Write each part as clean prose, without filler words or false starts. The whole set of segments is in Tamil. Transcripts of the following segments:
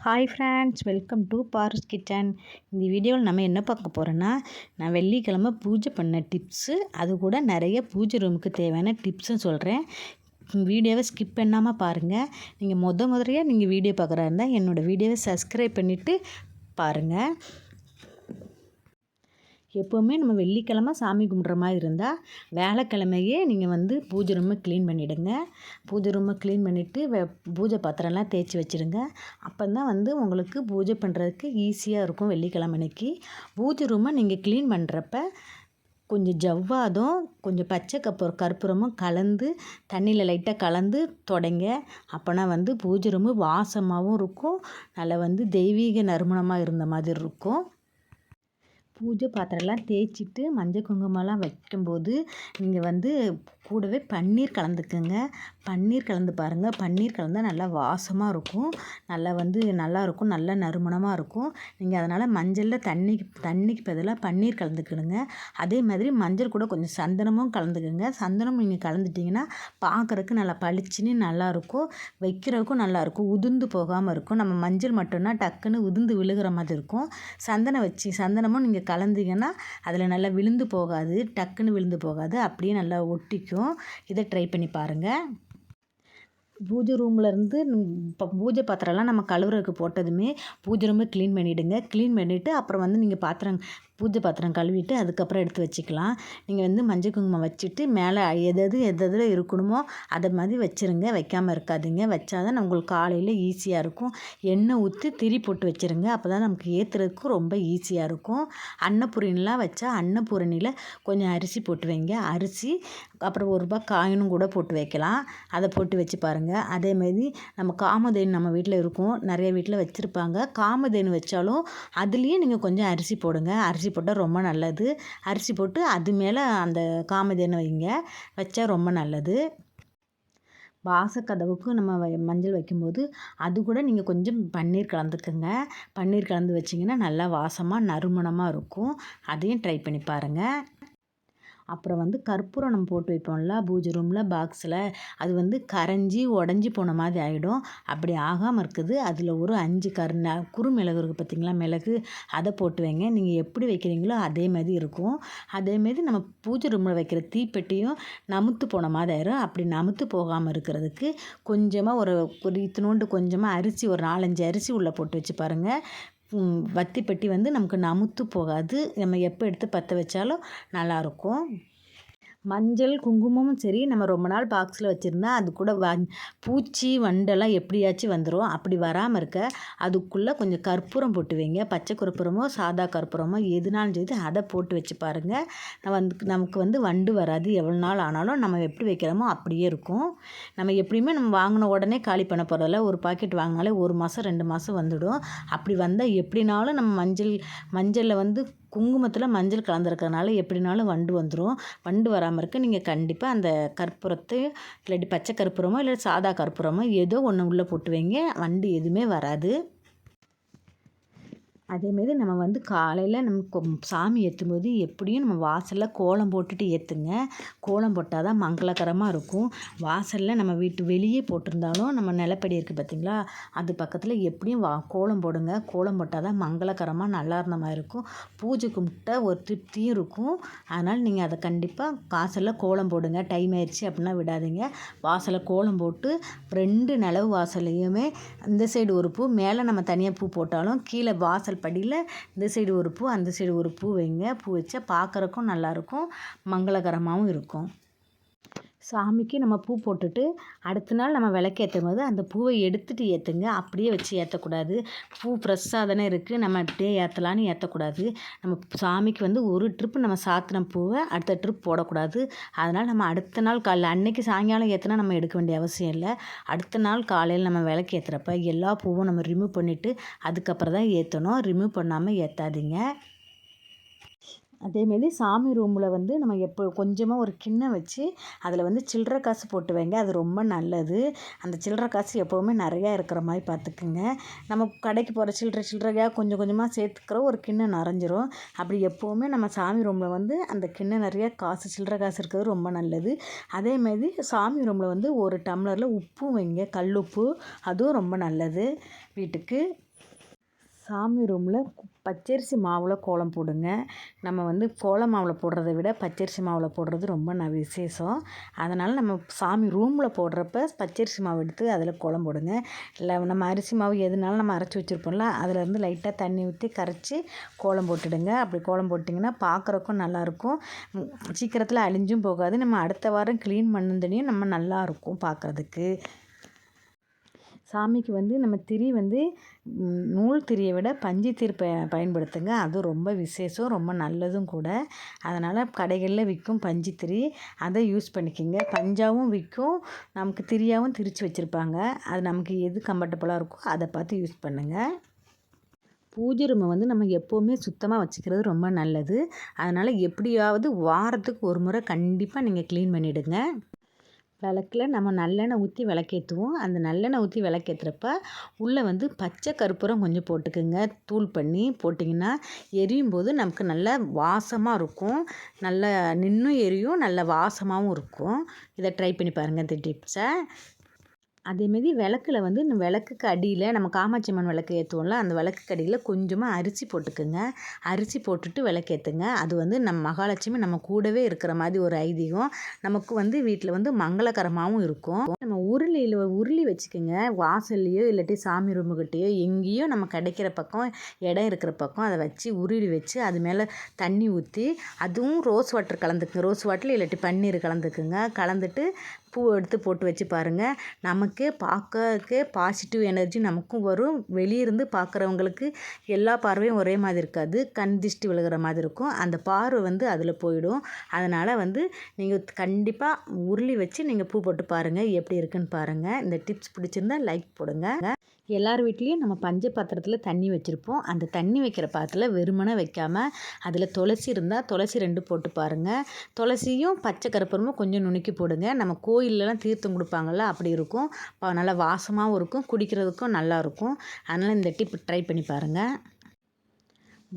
ஹாய் ஃப்ரெண்ட்ஸ், வெல்கம் டு பார்ஸ் கிச்சன். இந்த வீடியோவில் நம்ம என்ன பார்க்க போகிறோன்னா, நான் வெள்ளிக்கிழமை பூஜை பண்ண டிப்ஸு, அது கூட நிறைய பூஜை ரூமுக்கு தேவையான டிப்ஸும் சொல்கிறேன். வீடியோவை ஸ்கிப் பண்ணாமல் பாருங்கள். நீங்கள் முதல்லையாக நீங்கள் வீடியோ பார்க்குறா இருந்தால் என்னோடய வீடியோவை சப்ஸ்கிரைப் பண்ணிவிட்டு பாருங்கள். எப்போவுமே நம்ம வெள்ளிக்கிழமை சாமி கும்பிட்ற மாதிரி இருந்தால் வியாழக்கிழமையே நீங்கள் பூஜை ரூமை க்ளீன் பண்ணிவிடுங்க. பூஜை ரூமை க்ளீன் பண்ணிவிட்டு பூஜை பாத்திரம்லாம் தேய்ச்சி வச்சுருங்க. அப்போ தான் உங்களுக்கு பூஜை பண்ணுறதுக்கு ஈஸியாக இருக்கும். வெள்ளிக்கிழமை அன்னைக்கு பூஜை ரூமை நீங்கள் க்ளீன் பண்ணுறப்ப கொஞ்சம் ஜவ்வாதும் கொஞ்சம் பச்சை கற்பூரமும் கலந்து தண்ணியில் லைட்டாக கலந்து தொடைங்க. அப்போனா பூஜை ரூமு வாசமாகவும் இருக்கும், நல்லா தெய்வீக நறுமணமாக இருந்த மாதிரி இருக்கும். பூஜை பாத்திரம்லாம் தேய்ச்சிட்டு மஞ்சள் குங்குமம்லாம் வைக்கும்போது நீங்கள் கூடவே பன்னீர் கலந்துக்குங்க. பன்னீர் கலந்து பாருங்கள். பன்னீர் கலந்தால் நல்லா வாசமாக இருக்கும், நல்லா நல்லாயிருக்கும், நல்ல நறுமணமாக இருக்கும். நீங்கள் அதனால் மஞ்சளில் தண்ணிக்கு பதிலாக பன்னீர் கலந்துக்கிடுங்க. அதே மாதிரி மஞ்சள் கூட கொஞ்சம் சந்தனமும் கலந்துக்குங்க. சந்தனம் நீங்கள் கலந்துட்டிங்கன்னா பார்க்குறதுக்கு நல்லா பளிச்சுன்னு நல்லாயிருக்கும், வைக்கிறதுக்கும் நல்லாயிருக்கும், உதிர்ந்து போகாமல் இருக்கும். நம்ம மஞ்சள் மட்டும்னா டக்குன்னு உதிர்ந்து விழுகிற மாதிரி இருக்கும். சந்தனமும் நீங்கள் கலந்தீங்கன்னா அதில் நல்லா விழுந்து போகாது, டக்குன்னு விழுந்து போகாது, அப்படியே நல்லா ஒட்டிக்கும். இதை ட்ரை பண்ணி பாருங்கள். பூஜை ரூம்லேருந்து இப்போ பூஜை பாத்திரம்லாம் நம்ம கழுவுறதுக்கு போட்டதுமே பூஜை ரூமை க்ளீன் பண்ணிவிடுங்க. க்ளீன் பண்ணிவிட்டு அப்புறம் நீங்கள் பூஜை பாத்திரம் கழுவிட்டு அதுக்கப்புறம் எடுத்து வச்சுக்கலாம். நீங்கள் மஞ்சள் குங்குமம் வச்சுட்டு மேலே எதில் இருக்கணுமோ அதை மாதிரி வச்சுருங்க, வைக்காமல் இருக்காதீங்க. வச்சாதான் உங்களுக்கு காலையில் ஈஸியாக இருக்கும். எண்ணெய் ஊற்றி திரி போட்டு வச்சுருங்க. அப்போ தான் நமக்கு ஏற்றுறதுக்கு ரொம்ப ஈஸியாக இருக்கும். அன்னப்பூரணிலாம் வச்சா அன்னப்பூரணியில் கொஞ்சம் அரிசி போட்டு வைங்க. அரிசி அப்புறம் ₹1 காயினும் கூட போட்டு வைக்கலாம். அதை போட்டு வச்சு பாருங்கள். அதேமாரி நம்ம காமதேனு நம்ம வீட்டில் இருக்கும், நிறைய வீட்டில் வச்சுருப்பாங்க. காமதேனு வச்சாலும் அதுலேயே நீங்கள் கொஞ்சம் அரிசி போடுங்க. அரிசி போட்டால் ரொம்ப நல்லது. அரிசி போட்டு அது மேலே அந்த காமதேனு வைங்க, வச்சா ரொம்ப நல்லது. வாசக்கதவுக்கு நம்ம மஞ்சள் வைக்கும்போது அது கூட நீங்கள் கொஞ்சம் பன்னீர் கலந்துக்குங்க. பன்னீர் கலந்து வச்சிங்கன்னா நல்லா வாசமாக நறுமணமாக இருக்கும். அதையும் ட்ரை பண்ணி பாருங்கள். அப்புறம் கற்பூரம் நம்ம போட்டு வைப்போம்ல பூஜை ரூமில் பாக்ஸில், அது கரைஞ்சி உடஞ்சி போன மாதிரி ஆகிடும். அப்படி ஆகாமல் இருக்குது. அதில் ஒரு 5 குறுமிளகு இருக்குது பார்த்திங்களா, மிளகு, அதை போட்டு வைங்க. நீங்கள் எப்படி வைக்கிறீங்களோ அதே மாதிரி இருக்கும். அதேமாரி நம்ம பூஜை ரூமில் வைக்கிற தீப்பெட்டியும் நமுத்து போன மாதிரி ஆயிரும். அப்படி நமுத்து போகாமல் இருக்கிறதுக்கு கொஞ்சமாக ஒரு இத்தினோண்டு கொஞ்சமாக அரிசி, ஒரு 4-5 அரிசி உள்ளே போட்டு வச்சு பாருங்கள். வத்திப்பெட்டி நமக்கு நமுத்து போகாது. நம்ம எப்போ எடுத்து பற்ற வச்சாலும் நல்லாயிருக்கும். மஞ்சள் குங்குமமும் சரி, நம்ம ரொம்ப நாள் பாக்ஸில் வச்சுருந்தா அது கூட பூச்சி வண்டெல்லாம் எப்படியாச்சும் வந்துடும். அப்படி வராமல் இருக்க அதுக்குள்ளே கொஞ்சம் கற்பூரம் போட்டு வைங்க. பச்சை கற்பூரமோ சாதா கற்பூரமோ எதுனாலும் சரி அதை போட்டு வச்சு பாருங்கள். நமக்கு வண்டு வராது. எவ்வளோ நாள் ஆனாலும் நம்ம எப்படி வைக்கிறோமோ அப்படியே இருக்கும். நம்ம எப்படியுமே நம்ம வாங்கின உடனே காலி பண்ண போகிறதில்ல. ஒரு பாக்கெட் வாங்கினாலே 1 மாதம் 2 மாதம் வந்துடும். அப்படி வந்தால் எப்படினாலும் நம்ம மஞ்சளில் குங்குமத்தில் மஞ்சள் கலந்துருக்கிறதுனால எப்படினாலும் வண்டு வந்துடும். வண்டு வராமல் இருக்க நீங்கள் கண்டிப்பாக அந்த கற்பூரத்தை, இல்லாட்டி பச்சை கற்பூரமோ இல்லை சாதா கற்பூரமோ ஏதோ ஒன்று உள்ளே போட்டு வைங்க. வண்டு எதுவுமே வராது. அதேமாரி நம்ம காலையில் நம்ம சாமி ஏற்றும்போது எப்படியும் நம்ம வாசலில் கோலம் போட்டுட்டு ஏற்றுங்க. கோலம் போட்டால் தான் மங்களகரமாக இருக்கும். வாசலில் நம்ம வீட்டு வெளியே போட்டிருந்தாலும் நம்ம நிலப்படி இருக்குது பார்த்திங்களா, அது பக்கத்தில் எப்படியும் கோலம் போடுங்க. கோலம் போட்டால் தான் மங்களகரமாக நல்லா இருந்த மாதிரி இருக்கும். பூஜை கும்பிட்டா ஒரு திருப்தியும் இருக்கும். அதனால் நீங்கள் அதை கண்டிப்பாக வாசலில் கோலம் போடுங்க. டைம் ஆயிடுச்சு அப்படின்னா விடாதீங்க. வாசலில் கோலம் போட்டு 2 நிலவு வாசல்லையுமே இந்த சைடு ஒரு பூ, மேலே நம்ம தனியாக பூ போட்டாலும் கீழே வாசல் படியில் இந்த சைடு ஒரு பூ, அந்த சைடு ஒரு பூ வைங்க. பூ வச்சா பார்க்குறக்கும் நல்லாயிருக்கும், மங்களகரமாகவும் இருக்கும். சாமிக்கு நம்ம பூ போட்டுட்டு அடுத்த நாள் நம்ம விளக்கேற்றும் போது அந்த பூவை எடுத்துகிட்டு ஏற்றுங்க. அப்படியே வச்சு ஏற்றக்கூடாது. பூ ஃப்ரெஷ்ஷாக தானே இருக்குது, நம்ம அப்படியே ஏற்றலான்னு ஏற்றக்கூடாது. நம்ம சாமிக்கு ஒரு ட்ரிப்பு நம்ம சாத்தின பூவை அடுத்த ட்ரிப் போடக்கூடாது. அதனால் நம்ம அடுத்த நாள் காலையில் அன்னைக்கு சாயங்காலம் ஏற்றினா நம்ம எடுக்க வேண்டிய அவசியம் இல்லை. அடுத்த நாள் காலையில் நம்ம விளக்கு ஏற்றுறப்ப எல்லா பூவும் நம்ம ரிமூவ் பண்ணிவிட்டு அதுக்கப்புறம் தான் ஏற்றணும். ரிமூவ் பண்ணாமல் ஏற்றாதீங்க. அதேமாரி சாமி ரூமில் நம்ம கொஞ்சமாக ஒரு கிண்ணம் வச்சு அதில் சில்லறை காசு போட்டு வைங்க. அது ரொம்ப நல்லது. அந்த சில்லறை காசு எப்போவுமே நிறையா இருக்கிற மாதிரி பார்த்துக்குங்க. நம்ம கடைக்கு போகிற சில்லறையாக கொஞ்சம் கொஞ்சமாக சேர்த்துக்கிற ஒரு கிண்ணம் நிறைஞ்சிரும். அப்படி எப்போவுமே நம்ம சாமி ரூமில் அந்த கிண்ணம் நிறையா சில்லறை காசு இருக்கிறது ரொம்ப நல்லது. அதேமாரி சாமி ரூமில் ஒரு டம்ளரில் உப்பும் வைங்க, கல் உப்பு. அதுவும் ரொம்ப நல்லது வீட்டுக்கு. சாமி ரூமில் பச்சரிசி மாவில் கோலம் போடுங்க. நம்ம வந்து கோல மாவில் போடுறத விட பச்சரிசி மாவில் போடுறது ரொம்ப விசேஷம். அதனால் நம்ம சாமி ரூமில் போடுறப்ப பச்சரிசி மாவு எடுத்து அதில் கோலம் போடுங்க. இல்லை நம்ம அரிசி மாவு எதுனாலும் நம்ம அரைச்சி வச்சுருப்போம்ல, அதிலேருந்து லைட்டாக தண்ணி ஊற்றி கரைச்சி கோலம் போட்டுடுங்க. அப்படி கோலம் போட்டிங்கன்னா பார்க்குறக்கும் நல்லாயிருக்கும். சீக்கிரத்தில் அழிஞ்சும் போகாது. நம்ம அடுத்த வாரம் க்ளீன் பண்ணதையும் நம்ம நல்லாயிருக்கும் பார்க்குறதுக்கு. சாமிக்கு வந்து நம்ம திரி வந்து நூல் திரியை விட பஞ்சு திரி பயன்படுத்துங்க. அது ரொம்ப விசேஷம், ரொம்ப நல்லதும் கூட. அதனால் கடைகளில் விற்கும் பஞ்சு திரி, அதை யூஸ் பண்ணிக்கோங்க. பஞ்சாவும் விற்கும், நமக்கு திரியாகவும் திரித்து வச்சுருப்பாங்க. அது நமக்கு எது கம்ஃபர்டபுளாக இருக்கோ அதை பார்த்து யூஸ் பண்ணுங்கள். பூஜை ரூமை வந்து நம்ம எப்போவுமே சுத்தமாக வச்சுக்கிறது ரொம்ப நல்லது. அதனால் எப்படியாவது வாரத்துக்கு ஒரு முறை கண்டிப்பாக நீங்கள் க்ளீன் பண்ணிவிடுங்க. விளக்கில் நம்ம நல்லெண்ணெய் ஊற்றி விளக்கேற்றுவோம். அந்த நல்லெண்ணெய் ஊற்றி விளக்கேற்றுறப்ப உள்ளே வந்து பச்சை கற்பூரம் கொஞ்சம் போட்டுக்குங்க. தூள் பண்ணி போட்டிங்கன்னா எரியும் போது நமக்கு நல்ல வாசமாக இருக்கும். நல்ல நின்னும் எரியும், நல்ல வாசமாகவும் இருக்கும். இதை ட்ரை பண்ணி பாருங்கள் இந்த டிப்ஸை. அதேமாரி விளக்குல வந்து இந்த விளக்குக்கு அடியில் நம்ம காமாட்சி அம்மன் விளக்கு ஏற்றுவோம்ல, அந்த விளக்குக்கு அடியில் கொஞ்சமாக அரிசி போட்டுக்குங்க. அரிசி போட்டுட்டு விளக்கேற்றுங்க. அது வந்து நம்ம மகாலட்சுமி நம்ம கூடவே இருக்கிற மாதிரி ஒரு ஐதீகம். நமக்கு வந்து வீட்டில் வந்து மங்களகரமாகவும் இருக்கும். நம்ம உருளி வச்சுக்கோங்க. வாசல்லையோ இல்லாட்டி சாமி ரூமுக்கிட்டேயோ எங்கேயோ நம்ம கிடைக்கிற பக்கம் இடம் இருக்கிற பக்கம் அதை வச்சு உருளி வச்சு அது மேலே தண்ணி ஊற்றி அதுவும் ரோஸ் வாட்டர் கலந்துக்குங்க. ரோஸ் வாட்டர் இல்லாட்டி பன்னீர் கலந்துக்குங்க. கலந்துட்டு பூ எடுத்து போட்டு வச்சு பாருங்கள். நமக்கே பார்க்கறதுக்கே பாசிட்டிவ் எனர்ஜி நமக்கும் வரும். வெளியிருந்து பார்க்குறவங்களுக்கு எல்லா பார்வையும் ஒரே மாதிரி இருக்காது. கண் திஷ்டி விழுகிற மாதிரி இருக்கும். அந்த பார்வை வந்து அதில் போயிடும். அதனால் வந்து நீங்கள் கண்டிப்பாக உருளி வச்சு நீங்கள் பூ போட்டு பாருங்கள், எப்படி இருக்குன்னு பாருங்கள். இந்த டிப்ஸ் பிடிச்சிருந்தா லைக் போடுங்க. எல்லார் வீட்லேயும் நம்ம பஞ்ச பாத்திரத்தில் தண்ணி வச்சுருப்போம். அந்த தண்ணி வைக்கிற பாத்திரத்தில் வெறுமனே வைக்காமல் அதில் துளசி இருந்தால் துளசி 2 போட்டு பாருங்கள். துளசியும் பச்சை கற்பூரமும் கொஞ்சம் நுணுக்கி போடுங்க. நம்ம கோயிலெலாம் தீர்த்தம் கொடுப்பாங்கள்ல, அப்படி இருக்கும். நல்லா வாசமாகவும் இருக்கும், குடிக்கிறதுக்கும் நல்லாயிருக்கும். அதனால் இந்த டிப் ட்ரை பண்ணி பாருங்கள்.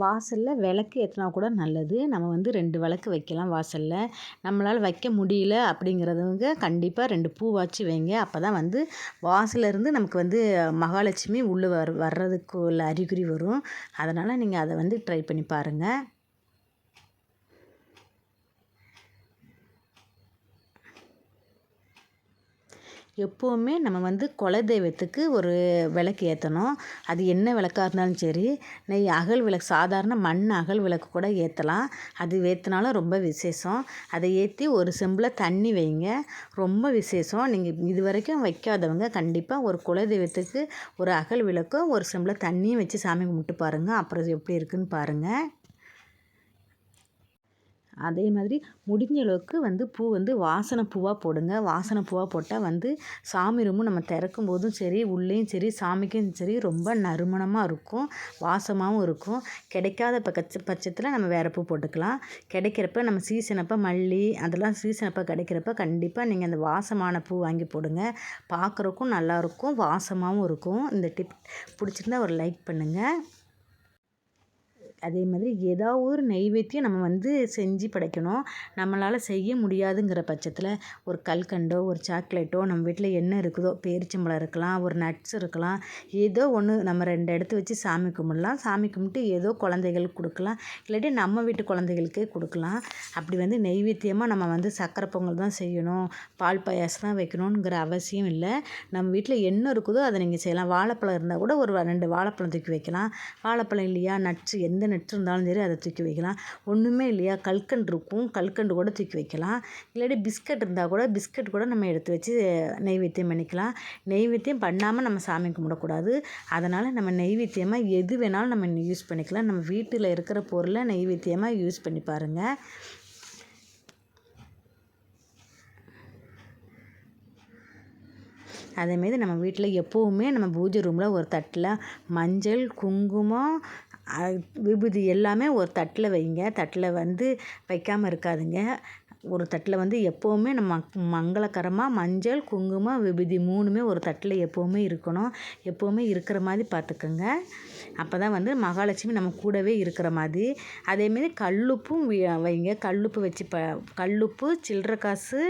வாசலில் விளக்கு ஏற்றினா கூட நல்லது. நம்ம வந்து 2 விளக்கு வைக்கலாம் வாசலில். நம்மளால் வைக்க முடியல அப்படிங்கிறவங்க கண்டிப்பாக 2 பூவாச்சு வைங்க. அப்போ தான் வந்து வாசலேருந்து நமக்கு வந்து மகாலட்சுமி உள்ளே வர்றதுக்கு உள்ள அறிகுறி வரும். அதனால் நீங்கள் அதை வந்து ட்ரை பண்ணி பாருங்கள். எப்போவுமே நம்ம வந்து குலதெய்வத்துக்கு ஒரு விளக்கு ஏற்றணும். அது என்ன விளக்காக இருந்தாலும் சரி, அகல் விளக்கு சாதாரண மண் அகல் விளக்கு கூட ஏற்றலாம். அது ஏற்றினாலும் ரொம்ப விசேஷம். அதை ஏற்றி ஒரு செம்பில் தண்ணி வைங்க, ரொம்ப விசேஷம். நீங்கள் இது வரைக்கும் வைக்காதவங்க கண்டிப்பாக ஒரு குலதெய்வத்துக்கு ஒரு அகல் விளக்கும் ஒரு செம்பில் தண்ணியும் வச்சு சாமி கும்பிட்டு பாருங்கள். அப்புறம் எப்படி இருக்குன்னு பாருங்கள். அதே மாதிரி முடிஞ்ச அளவுக்கு வந்து பூ வந்து வாசனை பூவாக போடுங்க. வாசனை பூவாக போட்டால் வந்து சாமி ரூமும் நம்ம திறக்கும் போதும் சரி, உள்ளேயும் சரி, சாமிக்கும் சரி ரொம்ப நறுமணமாக இருக்கும், வாசமாகவும் இருக்கும். கிடைக்காத பட்சத்தில் நம்ம வேறு பூ போட்டுக்கலாம். கிடைக்கிறப்ப நம்ம சீசனப்போ மல்லி அதெல்லாம் சீசனப்போ கிடைக்கிறப்ப கண்டிப்பாக நீங்கள் அந்த வாசமான பூ வாங்கி போடுங்க. பார்க்குறக்கும் நல்லாயிருக்கும், வாசமாகவும் இருக்கும். இந்த டிப் பிடிச்சிருந்தா ஒரு லைக் பண்ணுங்கள். அதே மாதிரி ஏதாவது ஒரு நெய்வேத்தியம் நம்ம வந்து செஞ்சு படைக்கணும். நம்மளால் செய்ய முடியாதுங்கிற பட்சத்தில் ஒரு கல்கண்டோ ஒரு சாக்லேட்டோ நம்ம வீட்டில் என்ன இருக்குதோ, பேரிச்சம்பழம் இருக்கலாம், ஒரு நட்ஸ் இருக்கலாம், ஏதோ ஒன்று நம்ம 2 எடுத்து வச்சு சாமி கும்பிடலாம். சாமி கும்பிட்டு ஏதோ குழந்தைகளுக்கு கொடுக்கலாம், இல்லாட்டி நம்ம வீட்டு குழந்தைகளுக்கே கொடுக்கலாம். அப்படி வந்து நெய்வேத்தியமாக நம்ம வந்து சக்கரை பொங்கல் தான் செய்யணும், பால் பாயாசம் தான் வைக்கணுங்கிற அவசியம் இல்லை. நம்ம வீட்டில் என்ன இருக்குதோ அதை நீங்கள் செய்யலாம். வாழைப்பழம் இருந்தால் கூட ஒரு 2 வாழைப்பழம் தூக்கி வைக்கலாம். வாழைப்பழம் இல்லையா, நட்ஸ் எந்த நட்ஸ் இருந்தாலும் சரி அதை தூக்கி வைக்கலாம். ஒன்றுமே இல்லையா, கல்கண்டு இருக்கும், கல்கண்டு கூட தூக்கி வைக்கலாம். இல்லாட்டி பிஸ்கட் இருந்தால் கூட பிஸ்கட் கூட நம்ம எடுத்து வச்சு நெய்வேத்தியம் பண்ணிக்கலாம். நெய்வேத்தியம் பண்ணாமல் நம்ம சாமி கும்பிடக்கூடாது. அதனால் நம்ம நெய்வேத்தியமாக எது வேணாலும் நம்ம யூஸ் பண்ணிக்கலாம். நம்ம வீட்டில் இருக்கிற பொருளை நெய்வேத்தியமாக யூஸ் பண்ணி பாருங்கள். அதேமாரி நம்ம வீட்டில் எப்போவுமே நம்ம பூஜை ரூமில் ஒரு தட்டில் மஞ்சள், குங்குமம், விபூதி எல்லாமே ஒரு தட்டில் வைங்க. தட்டில் வந்து வைக்காமல் இருக்காதுங்க. ஒரு தட்டில் வந்து எப்போவுமே நம்ம மங்களகரமாக மஞ்சள் குங்குமம் விபூதி 3மே ஒரு தட்டில் எப்போவுமே இருக்கணும். எப்போவுமே இருக்கிற மாதிரி பார்த்துக்கோங்க. அப்போ தான் வந்து மகாலட்சுமி நம்ம கூடவே இருக்கிற மாதிரி. அதேமாரி கல்லுப்பும் வைங்க. கல்லுப்பு வச்சு கல்லுப்பு, சில்லற காசு,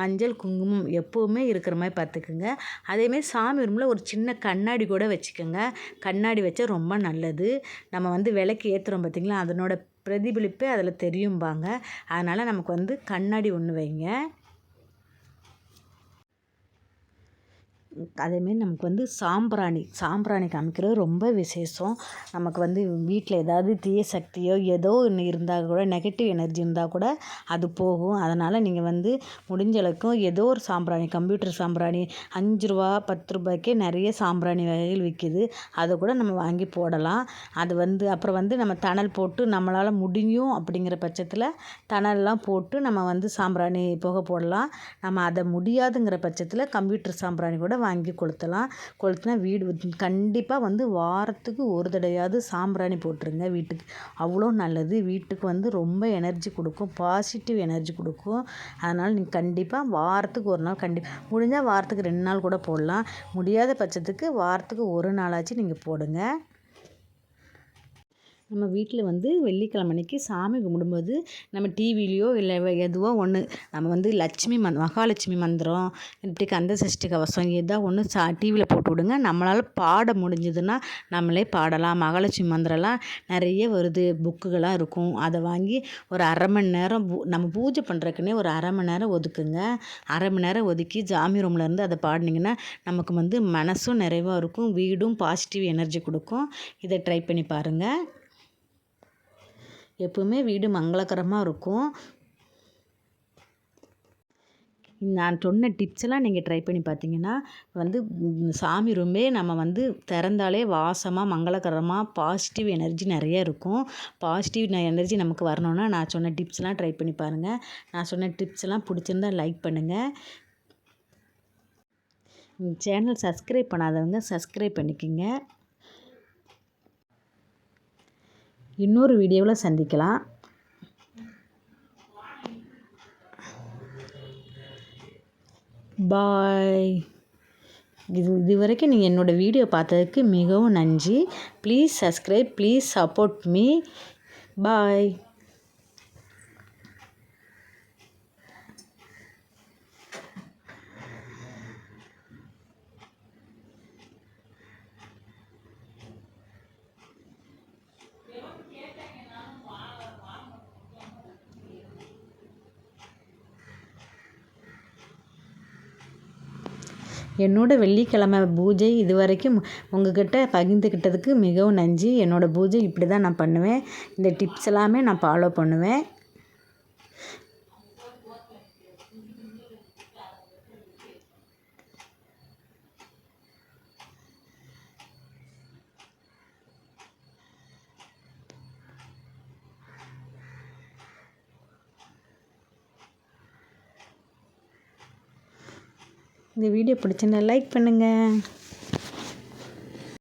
மஞ்சள் குங்குமம் எப்போவுமே இருக்கிற மாதிரி பார்த்துக்குங்க. அதேமாரி சாமி ரூமில் ஒரு சின்ன கண்ணாடி கூட வச்சுக்கோங்க. கண்ணாடி வச்சா ரொம்ப நல்லது. நம்ம வந்து விளக்கு ஏற்றுறோம் பார்த்திங்களா, அதனோட பிரதிபலிப்பே அதில் தெரியும்பாங்க. அதனால் நமக்கு வந்து கண்ணாடி ஒன்று வைங்க. அதேமாரி நமக்கு வந்து சாம்பிராணி காமிக்கிறது ரொம்ப விசேஷம். நமக்கு வந்து வீட்டில் ஏதாவது தீய சக்தியோ ஏதோ ஒன்று இருந்தால் கூட, நெகட்டிவ் எனர்ஜி இருந்தால் கூட அது போகும். அதனால் நீங்கள் வந்து முடிஞ்ச அளவுக்கும் ஏதோ ஒரு சாம்பிராணி, கம்ப்யூட்டர் சாம்பிராணி ரூ. 5 10 நிறைய சாம்பிராணி வகைகள் விற்கிது. அதை கூட நம்ம வாங்கி போடலாம். அது வந்து அப்புறம் வந்து நம்ம தணல் போட்டு நம்மளால் முடியும் அப்படிங்கிற பட்சத்தில் தணல்லாம் போட்டு நம்ம வந்து சாம்பிராணி புகை போடலாம். நம்ம அதை முடியாதுங்கிற பட்சத்தில் கம்ப்யூட்டர் சாம்பிராணி கூட வாங்கி கொளுத்தலாம். கொளுத்தினா வீடு கண்டிப்பாக வந்து வாரத்துக்கு ஒரு தடவையாவது சாம்பிராணி போட்டுருங்க வீட்டுக்கு. அவ்வளோ நல்லது. வீட்டுக்கு வந்து ரொம்ப எனர்ஜி கொடுக்கும், பாசிட்டிவ் எனர்ஜி கொடுக்கும். அதனால் நீங்கள் கண்டிப்பாக வாரத்துக்கு ஒரு நாள் முடிஞ்சால் வாரத்துக்கு 2 நாள் கூட போடலாம். முடியாத பட்சத்துக்கு வாரத்துக்கு ஒரு நாளாச்சும் நீங்கள் போடுங்க. நம்ம வீட்டில் வந்து வெள்ளிக்கிழமை அன்னைக்கு சாமி கும்பிடும்போது நம்ம டிவிலேயோ இல்லை எதுவோ ஒன்று நம்ம வந்து மகாலட்சுமி மந்திரம், இப்படி கந்த சஷ்டி கவசம் ஏதோ ஒன்று டிவியில் போட்டு விடுங்க. நம்மளால் பாட முடிஞ்சதுன்னா நம்மளே பாடலாம். மகாலட்சுமி மந்திரம்லாம் நிறைய வருது, புக்குகளாக இருக்கும். அதை வாங்கி ஒரு அரை மணி நேரம் நம்ம பூஜை பண்ணுறதுக்குன்னே ஒரு அரை மணி நேரம் ஒதுக்குங்க. அரை மணி நேரம் ஒதுக்கி சாமி ரூமில் இருந்து அதை பாடினீங்கன்னா நமக்கு வந்து மனசும் நிறைவாக இருக்கும், வீடும் பாசிட்டிவ் எனர்ஜி கொடுக்கும். இதை ட்ரை பண்ணி பாருங்கள். எப்பவுமே வீடு மங்களகரமாக இருக்கும். நான் சொன்ன டிப்ஸ்லாம் நீங்கள் ட்ரை பண்ணி பார்த்தீங்கன்னா வந்து சாமி ரூமே நம்ம வந்து திறந்தாலே வாசமாக மங்களகரமாக பாசிட்டிவ் எனர்ஜி நிறைய இருக்கும். பாசிட்டிவ் எனர்ஜி நமக்கு வரணும்னா நான் சொன்ன டிப்ஸ்லாம் ட்ரை பண்ணி பாருங்கள். நான் சொன்ன டிப்ஸ்லாம் பிடிச்சிருந்தா லைக் பண்ணுங்கள். சேனல் சப்ஸ்கிரைப் பண்ணாதவங்க சப்ஸ்கிரைப் பண்ணிக்கோங்க. இன்னொரு வீடியோவில் சந்திக்கலாம். பாய். இது வரைக்கும் நீங்கள் என்னோடய வீடியோ பார்த்ததுக்கு மிகவும் நன்றி. Please subscribe, please support me. Bye. என்னோடய வெள்ளிக்கிழமை பூஜை இதுவரைக்கும் உங்கள்கிட்ட பகிர்ந்துக்கிட்டதுக்கு மிகவும் நன்றி. என்னோடய பூஜை இப்படி தான் நான் பண்ணுவேன். இந்த டிப்ஸ் எல்லாமே நான் ஃபாலோ பண்ணுவேன். இந்த வீடியோ பிடிச்சிருந்தா லைக் பண்ணுங்கள்.